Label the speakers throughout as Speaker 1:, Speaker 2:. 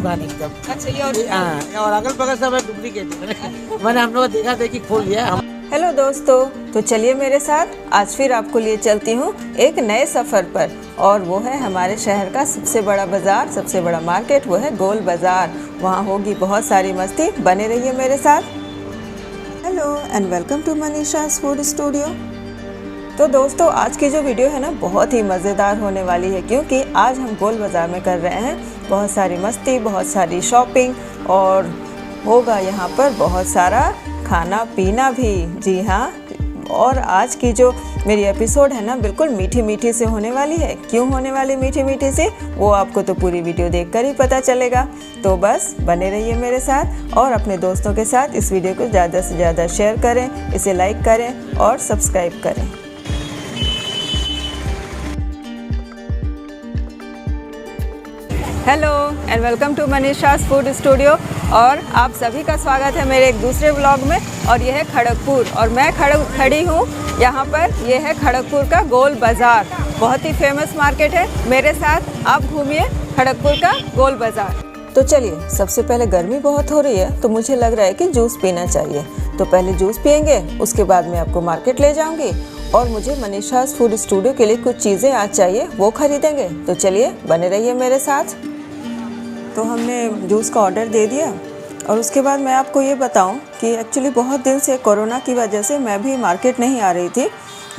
Speaker 1: दुकान एकदम।
Speaker 2: अच्छा, ये
Speaker 1: हाँ, और अगल बगल सब डुप्लीकेट है। मैंने हम लोग देखा देखी खोल लिया हम।
Speaker 2: हेलो दोस्तों, तो चलिए मेरे साथ आज फिर आपको लिए चलती हूँ एक नए सफ़र पर, और वो है हमारे शहर का सबसे बड़ा बाज़ार, सबसे बड़ा मार्केट, वो है गोल बाज़ार। वहाँ होगी बहुत सारी मस्ती, बने रहिए मेरे साथ। Hello and welcome to Manisha's food studio. तो दोस्तों, आज की जो वीडियो है ना बहुत ही मज़ेदार होने वाली है, क्योंकि आज हम गोल बाज़ार में कर रहे हैं बहुत सारी मस्ती, बहुत सारी शॉपिंग, और होगा यहाँ पर बहुत सारा खाना पीना भी। जी हाँ, और आज की जो मेरी एपिसोड है ना बिल्कुल मीठी मीठी से होने वाली है। क्यों होने वाली मीठी मीठी से, वो आपको तो पूरी वीडियो देखकर ही पता चलेगा। तो बस बने रहिए मेरे साथ, और अपने दोस्तों के साथ इस वीडियो को ज़्यादा से ज़्यादा शेयर करें, इसे लाइक करें और सब्सक्राइब करें। Hello and welcome to Manisha's food studio, और आप सभी का स्वागत है मेरे एक दूसरे व्लॉग में। और यह है खड़गपुर, और मैं खड़ी हूँ यहाँ पर। यह है खड़गपुर का गोल बाज़ार, बहुत ही फेमस मार्केट है। मेरे साथ आप घूमिए खड़गपुर का गोल बाज़ार। तो चलिए, सबसे पहले गर्मी बहुत हो रही है तो मुझे लग रहा है कि जूस पीना चाहिए। तो पहले जूस पियेंगे, उसके बाद मैं आपको मार्केट ले जाऊँगी, और मुझे मनीषाज़ फूड स्टूडियो के लिए कुछ चीज़ें आज चाहिए, वो खरीदेंगे। तो चलिए बने रहिए मेरे साथ। तो हमने जूस का ऑर्डर दे दिया, और उसके बाद मैं आपको ये बताऊं कि एक्चुअली बहुत दिन से कोरोना की वजह से मैं भी मार्केट नहीं आ रही थी।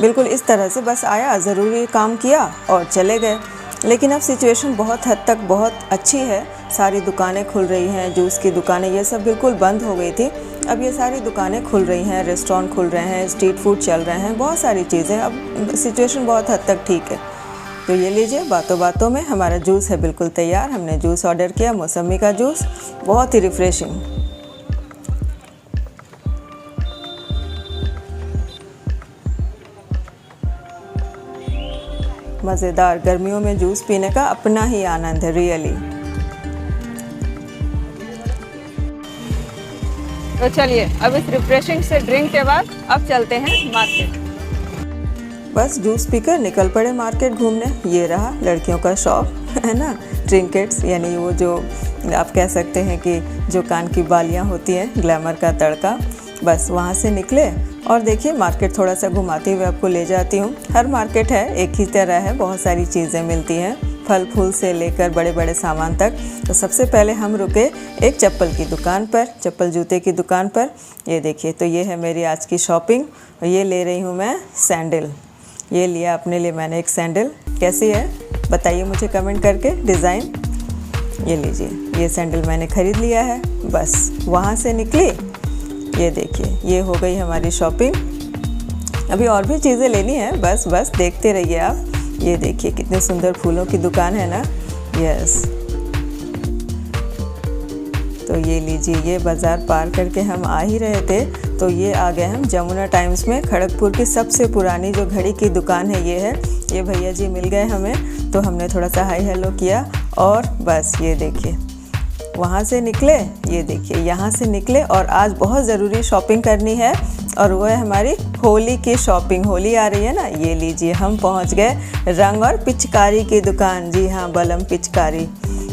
Speaker 2: बिल्कुल इस तरह से बस आया, ज़रूरी काम किया और चले गए। लेकिन अब सिचुएशन बहुत हद तक बहुत अच्छी है। सारी दुकानें खुल रही हैं, जूस की दुकानें ये सब बिल्कुल बंद हो गई थी। अब ये सारी दुकानें खुल रही हैं, रेस्टोरेंट खुल रहे हैं, स्ट्रीट फूड चल रहे हैं, बहुत सारी चीज़ें। अब सिचुएशन बहुत हद तक ठीक है। तो ये लीजिए, बातों बातों में हमारा जूस है बिल्कुल तैयार। हमने जूस ऑर्डर किया, मौसमी का जूस, बहुत ही रिफ्रेशिंग। मज़ेदार, गर्मियों में जूस पीने का अपना ही आनंद है रियली। तो चलिए, अब इस रिफ्रेशिंग से ड्रिंक के बाद अब चलते हैं मार्केट। बस जूस पीकर निकल पड़े मार्केट घूमने। ये रहा लड़कियों का शॉप, है ना, ट्रिंकेट्स, यानी वो जो आप कह सकते हैं कि जो कान की बालियाँ होती हैं, ग्लैमर का तड़का। बस वहाँ से निकले, और देखिए मार्केट थोड़ा सा घुमाते हुए आपको ले जाती हूँ। हर मार्केट है एक ही तरह है, बहुत सारी चीज़ें मिलती हैं, फल फूल से लेकर बड़े बड़े सामान तक। तो सबसे पहले हम रुके एक चप्पल की दुकान पर, चप्पल जूते की दुकान पर। ये देखिए, तो ये है मेरी आज की शॉपिंग, और ये ले रही हूँ मैं सैंडल। ये लिया अपने लिए मैंने एक सैंडल। कैसी है बताइए मुझे कमेंट करके, डिज़ाइन। ये लीजिए, ये सैंडल मैंने ख़रीद लिया है। बस वहाँ से निकली, ये देखिए, ये हो गई हमारी शॉपिंग। अभी और भी चीज़ें लेनी है, बस देखते रहिए आप। ये देखिए कितने सुंदर फूलों की दुकान है ना। यस, तो ये लीजिए, ये बाज़ार पार करके हम आ ही रहे थे तो ये आ गए हम जमुना टाइम्स में। खड़गपुर की सबसे पुरानी जो घड़ी की दुकान है ये है। ये भैया जी मिल गए हमें, तो हमने थोड़ा सा हाई हेलो किया, और बस ये देखिए वहाँ से निकले। ये देखिए यहाँ से निकले, और आज बहुत ज़रूरी शॉपिंग करनी है, और वो है हमारी होली की शॉपिंग। होली आ रही है ना। ये लीजिए, हम पहुँच गए रंग और पिचकारी की दुकान। जी हाँ, बलम पिचकारी।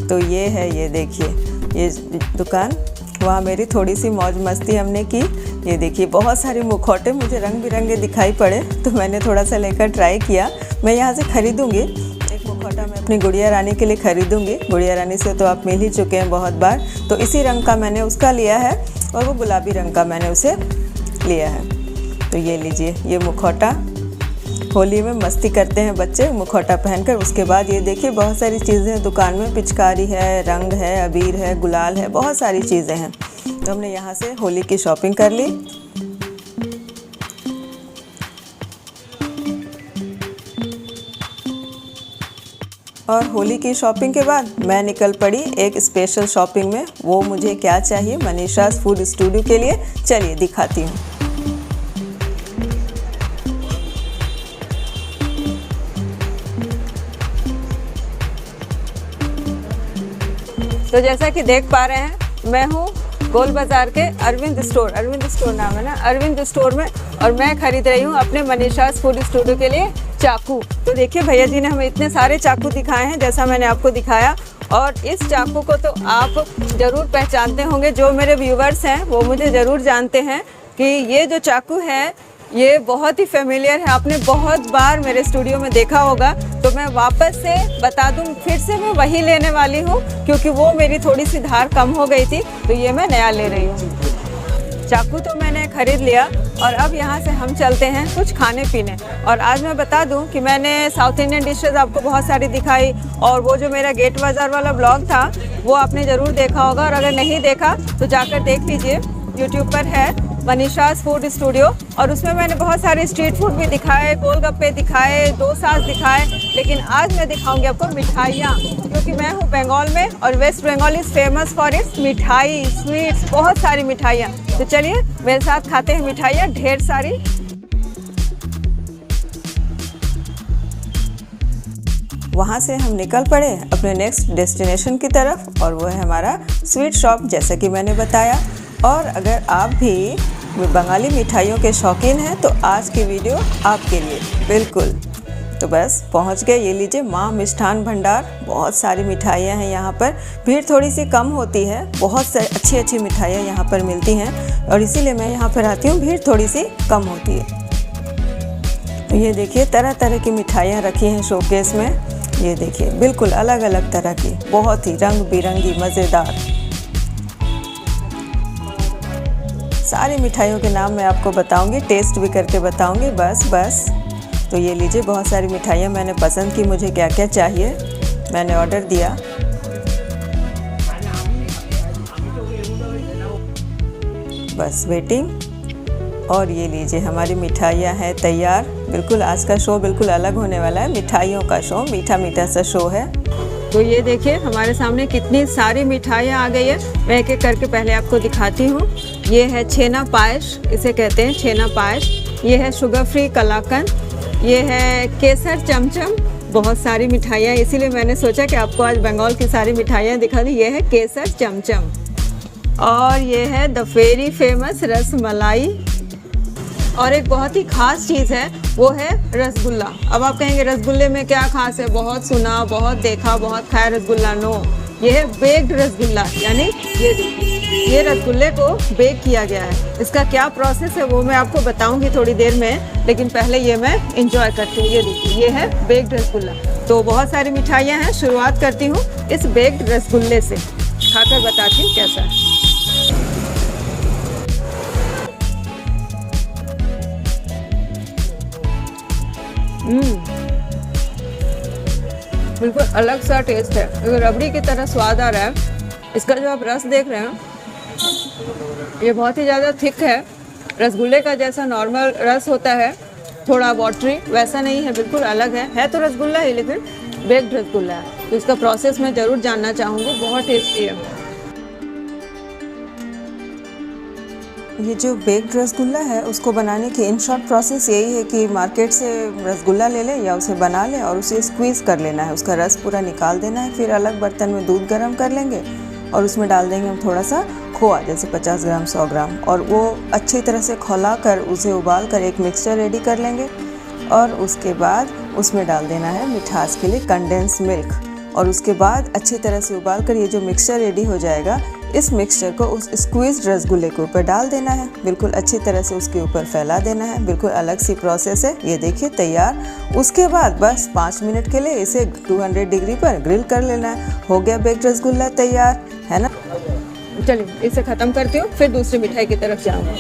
Speaker 2: तो ये है, ये देखिए ये दुकान। वहाँ मेरी थोड़ी सी मौज मस्ती हमने की। ये देखिए बहुत सारे मुखौटे मुझे रंग बिरंगे दिखाई पड़े, तो मैंने थोड़ा सा लेकर ट्राई किया। मैं यहाँ से ख़रीदूँगी एक मुखौटा, मैं अपनी गुड़िया रानी के लिए ख़रीदूँगी। गुड़िया रानी से तो आप मिल ही चुके हैं बहुत बार, तो इसी रंग का मैंने उसका लिया है, और वो गुलाबी रंग का मैंने उसे लिया है। तो ये लीजिए, ये मुखौटा। होली में मस्ती करते हैं बच्चे मुखौटा पहनकर। उसके बाद ये देखिए बहुत सारी चीज़ें हैं दुकान में, पिचकारी है, रंग है, अबीर है, गुलाल है, बहुत सारी चीज़ें हैं। तो हमने यहाँ से होली की शॉपिंग कर ली। और होली की शॉपिंग के बाद मैं निकल पड़ी एक स्पेशल शॉपिंग में। वो मुझे क्या चाहिए मनीषाज़ फूड स्टूडियो के लिए, चलिए दिखाती हूँ। तो जैसा कि देख पा रहे हैं, मैं हूँ गोल बाज़ार के अरविंद स्टोर नाम है ना, अरविंद स्टोर में, और मैं खरीद रही हूँ अपने मनीषाज़ फूड स्टूडियो के लिए चाकू। तो देखिए भैया जी ने हमें इतने सारे चाकू दिखाए हैं, जैसा मैंने आपको दिखाया, और इस चाकू को तो आप ज़रूर पहचानते होंगे, जो मेरे व्यूवर्स हैं वो मुझे ज़रूर जानते हैं कि ये जो चाकू है ये बहुत ही फेमिलियर है, आपने बहुत बार मेरे स्टूडियो में देखा होगा। तो मैं वापस से बता दूं, फिर से मैं वही लेने वाली हूँ क्योंकि वो मेरी थोड़ी सी धार कम हो गई थी, तो ये मैं नया ले रही हूँ। चाकू तो मैंने ख़रीद लिया और अब यहाँ से हम चलते हैं कुछ खाने पीने। और आज मैं बता दूं कि मैंने साउथ इंडियन डिशेज़ आपको बहुत सारी दिखाई, और वो जो मेरा गेट बाज़ार वाला ब्लॉग था वो आपने ज़रूर देखा होगा, और अगर नहीं देखा तो जाकर देख लीजिए, यूट्यूब पर है मनीषास फूड स्टूडियो। और उसमें मैंने बहुत सारे स्ट्रीट फूड भी दिखाए, गोलगप्पे दिखाए, डोसास दिखाए, लेकिन आज मैं दिखाऊंगी आपको मिठाइयाँ, क्योंकि मैं हूँ बंगाल में और West Bengal is famous for its mithai, sweets, बहुत सारी मिठाइयाँ। तो चलिए मेरे साथ खाते हैं मिठाइयाँ ढेर सारी। वहाँ से हम निकल पड़े अपने नेक्स्ट डेस्टिनेशन की तरफ, और वो है हमारा स्वीट शॉप, जैसा कि मैंने बताया। और अगर आप भी बंगाली मिठाइयों के शौकीन हैं तो आज की वीडियो आपके लिए बिल्कुल। तो बस पहुंच गए, ये लीजिए माँ मिष्ठान भंडार। बहुत सारी मिठाइयाँ हैं यहाँ पर, भीड़ थोड़ी सी कम होती है, बहुत सारी अच्छी अच्छी मिठाइयाँ यहाँ पर मिलती हैं और इसीलिए मैं यहाँ पर आती हूँ, भीड़ थोड़ी सी कम होती है। तो ये देखिए तरह तरह की मिठाइयाँ रखी हैं शोकेस में, ये देखिए बिल्कुल अलग अलग तरह की, बहुत ही रंग बिरंगी मज़ेदार। सारी मिठाइयों के नाम मैं आपको बताऊंगी, टेस्ट भी करके बताऊंगी। बस तो ये लीजिए बहुत सारी मिठाइयाँ मैंने पसंद की, मुझे क्या क्या चाहिए मैंने ऑर्डर दिया। बस वेटिंग। और ये लीजिए हमारी मिठाइयाँ हैं तैयार। बिल्कुल आज का शो बिल्कुल अलग होने वाला है, मिठाइयों का शो, मीठा मीठा सा शो है। तो ये देखिए हमारे सामने कितनी सारी मिठाइयाँ आ गई है, मैं एक एक करके पहले आपको दिखाती हूँ। ये है छेना पायस, इसे कहते हैं छेना पायस। ये है शुगर फ्री कलाकंद, ये है केसर चमचम, बहुत सारी मिठाइयाँ, इसीलिए मैंने सोचा कि आपको आज बंगाल की सारी मिठाइयाँ दिखा दी। ये है केसर चमचम, और ये है द वेरी फेमस रसमलाई, और एक बहुत ही ख़ास चीज़ है वो है रसगुल्ला। अब आप कहेंगे रसगुल्ले में क्या खास है, बहुत सुना, बहुत देखा, बहुत खाया रसगुल्ला। नो, ये है बेक्ड रसगुल्ला, यानी ये देखिए ये रसगुल्ले को बेक किया गया है। इसका क्या प्रोसेस है वो मैं आपको बताऊंगी थोड़ी देर में, लेकिन पहले ये मैं इंजॉय करती हूँ। ये देखिए ये है बेक्ड रसगुल्ला। तो बहुत सारी मिठाइयाँ हैं, शुरुआत करती हूँ इस बेक्ड रसगुल्ले से, खाकर बताती हूँ कैसा है। बिल्कुल अलग सा टेस्ट है, रबड़ी की तरह स्वाद आ रहा है। इसका जो आप रस देख रहे हैं ये बहुत ही ज़्यादा थिक है, रसगुल्ले का जैसा नॉर्मल रस होता है थोड़ा वाटरी, वैसा नहीं है, बिल्कुल अलग है तो रसगुल्ला ही लेकिन बेक्ड रसगुल्ला है। तो इसका प्रोसेस मैं ज़रूर जानना चाहूँगी, बहुत टेस्टी है। ये जो बेक्ड रसगुल्ला है उसको बनाने की इन शॉर्ट प्रोसेस यही है कि मार्केट से रसगुल्ला ले लें या उसे बना लें और उसे स्क्वीज़ कर लेना है, उसका रस पूरा निकाल देना है। फिर अलग बर्तन में दूध गर्म कर लेंगे और उसमें डाल देंगे हम थोड़ा सा खोआ, जैसे 50 ग्राम 100 ग्राम, और वो अच्छी तरह से खौला कर उसे उबाल कर एक मिक्सचर रेडी कर लेंगे। और उसके बाद उसमें डाल देना है मिठास के लिए कंडेंस मिल्क, और उसके बाद अच्छी तरह से उबाल कर ये जो मिक्सचर रेडी हो जाएगा, इस मिक्सचर को उस स्क्वीज्ड रसगुल्ले के ऊपर डाल देना है, बिल्कुल अच्छी तरह से उसके ऊपर फैला देना है। बिल्कुल अलग सी प्रोसेस है। ये देखिए तैयार। उसके बाद बस 5 मिनट के लिए इसे 200 डिग्री पर ग्रिल कर लेना है। हो गया बेक्ड रसगुल्ला तैयार, है ना। चलिए इसे ख़त्म करती हूँ, फिर दूसरी मिठाई की तरफ जाऊँगी।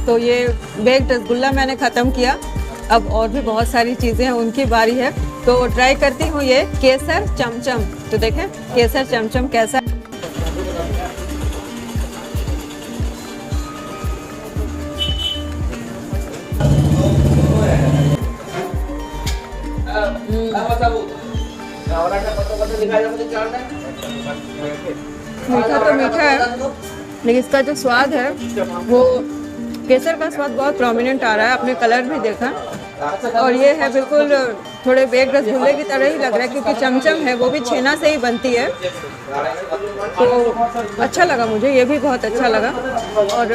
Speaker 2: तो ये बेक्ड रसगुल्ला मैंने ख़त्म किया, अब और भी बहुत सारी चीज़ें हैं, उनकी बारी है। तो ट्राई करती हूँ ये केसर चमचम। तो देखें केसर चमचम कैसा। मीठा तो मीठा है, लेकिन इसका जो स्वाद है वो केसर का स्वाद बहुत प्रोमिनेंट आ रहा है, आपने कलर भी देखा। और ये है बिल्कुल थोड़े बेक्ड रसगुल्ले की तरह ही लग रहा है, क्योंकि चमचम है वो भी छेना से ही बनती है। तो अच्छा लगा मुझे, ये भी बहुत अच्छा लगा। और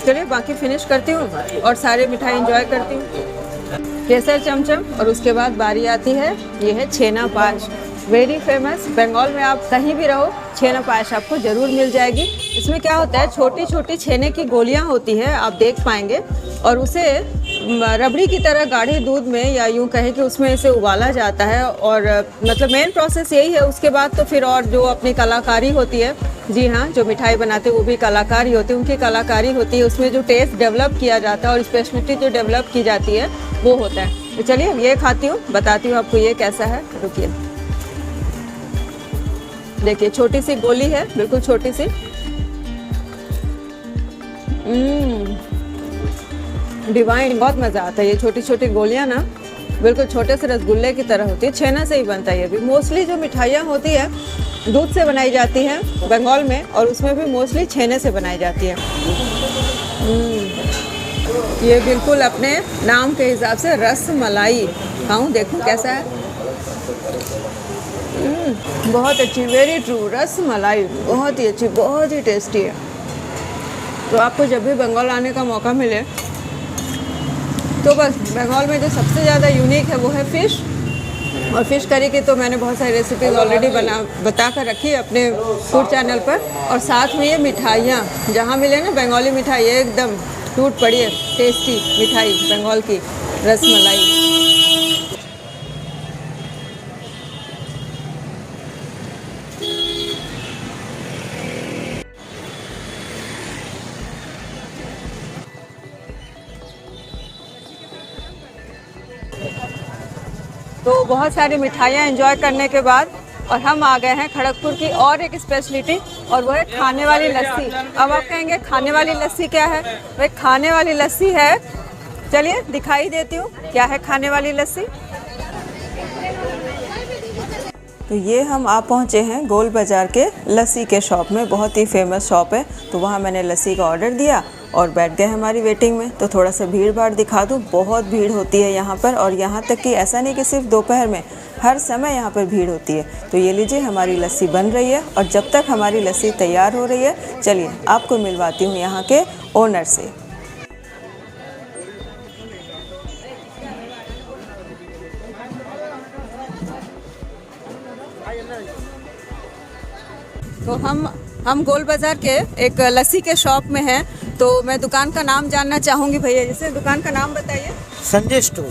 Speaker 2: चलिए बाकी फिनिश करती हूँ और सारे मिठाई एंजॉय करती हूँ। केसर चमचम और उसके बाद बारी आती है, ये है छेना पाश, वेरी फेमस। बंगाल में आप कहीं भी रहो छेना पाश आपको ज़रूर मिल जाएगी। इसमें क्या होता है, छोटी छोटी छेने की गोलियां होती है, आप देख पाएंगे, और उसे रबड़ी की तरह गाढ़े दूध में या यूँ कहें कि उसमें इसे उबाला जाता है। और मतलब मेन प्रोसेस यही है। उसके बाद तो फिर और जो अपनी कलाकारी होती है, जी हाँ, जो मिठाई बनाते हैं वो भी कलाकार ही होते हैं, उनकी कलाकारी होती है, उसमें जो टेस्ट डेवलप किया जाता है और स्पेशलिटी जो डेवलप की जाती है वो होता है। तो चलिए ये खाती हूँ, बताती हूँ आपको ये कैसा है। रुकिए, देखिए छोटी सी गोली है, बिल्कुल छोटी सी। डिवाइन, बहुत मज़ा आता है। ये छोटी छोटी गोलियां ना बिल्कुल छोटे से रसगुल्ले की तरह होती है, छेना से ही बनता है। ये भी मोस्टली जो मिठाइयाँ होती है दूध से बनाई जाती हैं बंगाल में, और उसमें भी मोस्टली छेने से बनाई जाती है। ये बिल्कुल अपने नाम के हिसाब से रस मलाई। खाऊं, देखूं कैसा है। बहुत अच्छी, वेरी ट्रू, रस मलाई बहुत ही अच्छी, बहुत ही टेस्टी है। तो आपको जब भी बंगाल आने का मौका मिले तो बस बंगाल में जो सबसे ज़्यादा यूनिक है वो है फ़िश, और फिश करी की तो मैंने बहुत सारी रेसिपीज ऑलरेडी बता कर रखी है अपने फूड चैनल पर। और साथ में ये मिठाइयाँ जहाँ मिले ना, बंगाली मिठाई एकदम टूट पड़ी है, टेस्टी मिठाई बंगाल की रसमलाई। तो बहुत सारी मिठाइयाँ एंजॉय करने के बाद और हम आ गए हैं खड़गपुर की और एक स्पेशलिटी, और वो है खाने वाली लस्सी। अब आप कहेंगे खाने वाली लस्सी क्या है? वह खाने वाली लस्सी है, चलिए दिखाई देती हूँ क्या है खाने वाली लस्सी। तो ये हम आ पहुँचे हैं गोल बाज़ार के लस्सी के शॉप में, बहुत ही फेमस शॉप है। तो वहाँ मैंने लस्सी का ऑर्डर दिया और बैठ गए हमारी वेटिंग में। तो थोड़ा सा भीड़ भाड़ दिखा दूँ, बहुत भीड़ होती है यहाँ पर, और यहाँ तक कि ऐसा नहीं कि सिर्फ दोपहर में, हर समय यहाँ पर भीड़ होती है। तो ये लीजिए, हमारी लस्सी बन रही है, और जब तक हमारी लस्सी तैयार हो रही है, चलिए आपको मिलवाती हूँ यहाँ के ओनर से। तो हम गोल बाज़ार के एक लस्सी के शॉप में हैं। तो मैं दुकान का नाम जानना चाहूँगी भैया, जैसे दुकान का नाम बताइए।
Speaker 1: संजय स्टोर।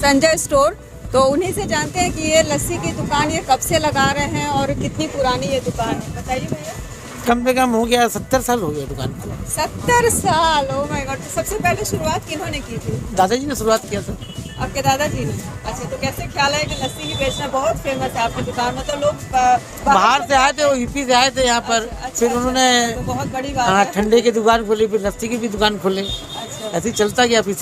Speaker 2: संजय स्टोर। तो उन्हीं से जानते हैं कि ये लस्सी की दुकान ये कब से लगा रहे हैं और कितनी पुरानी ये दुकान है, बताइए भैया।
Speaker 1: कम से कम हो गया 70 साल हो गया दुकान को।
Speaker 2: 70 साल, ओह माय गॉड। तो सबसे पहले शुरुआत किन्होंने की थी?
Speaker 1: दादाजी ने शुरुआत किया था।
Speaker 2: आपके दादाजी ने? अच्छा, तो कैसे ख्याल है कि लस्सी ही बेचना बहुत फेमस है आपकी दुकान में? तो लोग
Speaker 1: बाहर से आए थे, वो यूपी से आए थे यहाँ पर। फिर उन्होंने
Speaker 2: तो बहुत बड़ी बात है।
Speaker 1: ठंडे की दुकान खोली, फिर लस्सी की भी दुकान खोली, ऐसे ही चलता गया। फिर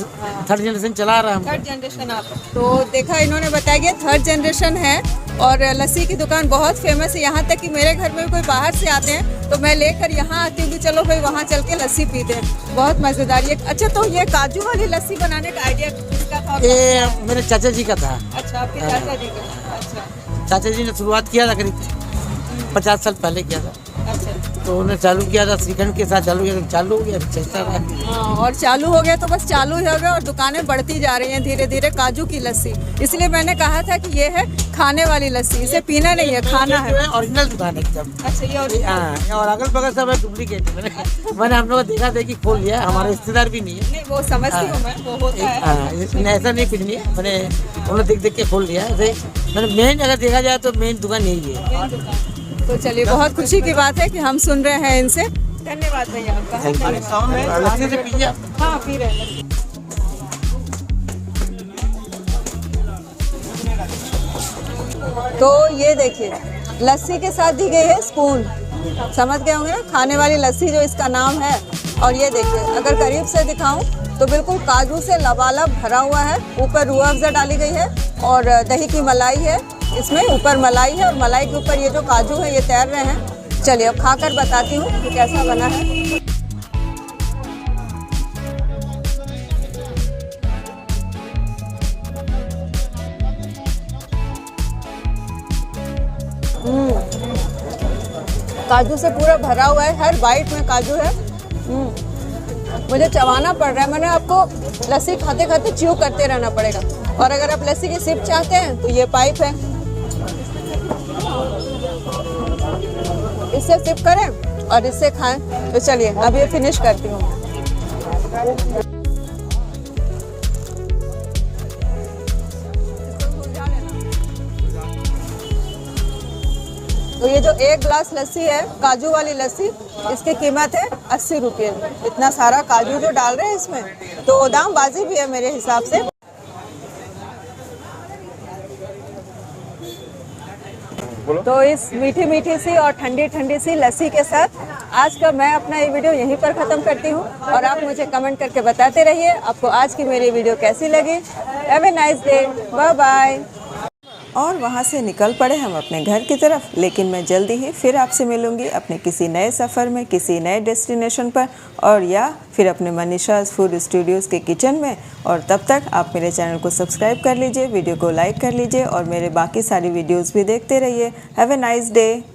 Speaker 1: थर्ड जनरेशन चला रहा है।
Speaker 2: थर्ड जनरेशन आप तो देखा, इन्होंने बताया कि थर्ड जनरेशन है और लस्सी की दुकान बहुत फेमस है। यहाँ तक कि मेरे घर में कोई बाहर से आते हैं तो मैं लेकर यहाँ आती हूँ कि चलो भाई वहाँ चल के लस्सी पीते हैं, बहुत मज़ेदार। ये अच्छा, तो ये काजू वाली लस्सी बनाने का आइडिया किसका था?
Speaker 1: ये मेरे चाचा जी का था।
Speaker 2: अच्छा, आपके चाचा जी का? अच्छा,
Speaker 1: चाचा जी ने शुरुआत किया था करीब 50 साल पहले किया था।
Speaker 2: अच्छा,
Speaker 1: तो उन्होंने चालू किया था, श्रीखंड के साथ चालू किया, चालू हो गया, चलता रहा।
Speaker 2: हाँ, और चालू हो गया तो बस चालू ही हो गया, और दुकानें बढ़ती जा रही हैं धीरे धीरे। काजू की लस्सी, इसलिए मैंने कहा था कि ये है खाने वाली लस्सी, इसे पीना नहीं है, खाना है।
Speaker 1: ओरिजिनल दुकान है एकदम।
Speaker 2: अच्छा, ये
Speaker 1: हाँ, और अगल बगल सब डुप्लीकेट है। मैंने हम लोग देखा देखी खोल लिया, हमारे रिश्तेदार भी नहीं है।
Speaker 2: नहीं, वो समझती हूँ मैं, वो होता है।
Speaker 1: ऐसा नहीं, कुछ नहीं है। मैंने उन्होंने देख के खोल लिया ऐसे। मैंने मेन अगर देखा जाए तो मेन दुकान यही है।
Speaker 2: तो चलिए, बहुत खुशी की बात है कि हम सुन रहे हैं इनसे। धन्यवाद भैया आपका।
Speaker 1: लस्सी से पीजिए।
Speaker 2: हाँ, पी रहे हैं। तो ये देखिए, लस्सी के साथ दी गई है स्पून, समझ गए होंगे ना, खाने वाली लस्सी जो इसका नाम है। और ये देखिए, अगर करीब से दिखाऊं तो बिल्कुल काजू से लबालब भरा हुआ है। ऊपर रूह अफ़ज़ा डाली गई है और दही की मलाई है, इसमें ऊपर मलाई है, और मलाई के ऊपर ये जो काजू है ये तैर रहे हैं। चलिए अब खाकर बताती हूँ कि कैसा बना है। काजू से पूरा भरा हुआ है, हर बाइट में काजू है। मुझे चबाना पड़ रहा है, मैंने आपको लस्सी खाते खाते च्यू करते रहना पड़ेगा। और अगर आप लस्सी की सिप चाहते हैं तो ये पाइप है, इससे सिप करें और इससे खाएं। तो चलिए अब ये फिनिश करती हूँ। तो ये जो 1 ग्लास लस्सी है, काजू वाली लस्सी, इसकी कीमत है 80 रुपये। इतना सारा काजू जो डाल रहे हैं इसमें, तो दाम बाजी भी है मेरे हिसाब से। तो इस मीठी मीठी सी और ठंडी ठंडी सी लस्सी के साथ आज का मैं अपना ये वीडियो यहीं पर ख़त्म करती हूँ। और आप मुझे कमेंट करके बताते रहिए आपको आज की मेरी वीडियो कैसी लगी। Have a nice day, bye bye. और वहाँ से निकल पड़े हम अपने घर की तरफ, लेकिन मैं जल्दी ही फिर आपसे मिलूंगी अपने किसी नए सफ़र में, किसी नए डेस्टिनेशन पर, और या फिर अपने मनीषाज़ फूड स्टूडियोज़ के किचन में। और तब तक आप मेरे चैनल को सब्सक्राइब कर लीजिए, वीडियो को लाइक कर लीजिए और मेरे बाकी सारी वीडियोज़ भी देखते रहिए। Have a nice day.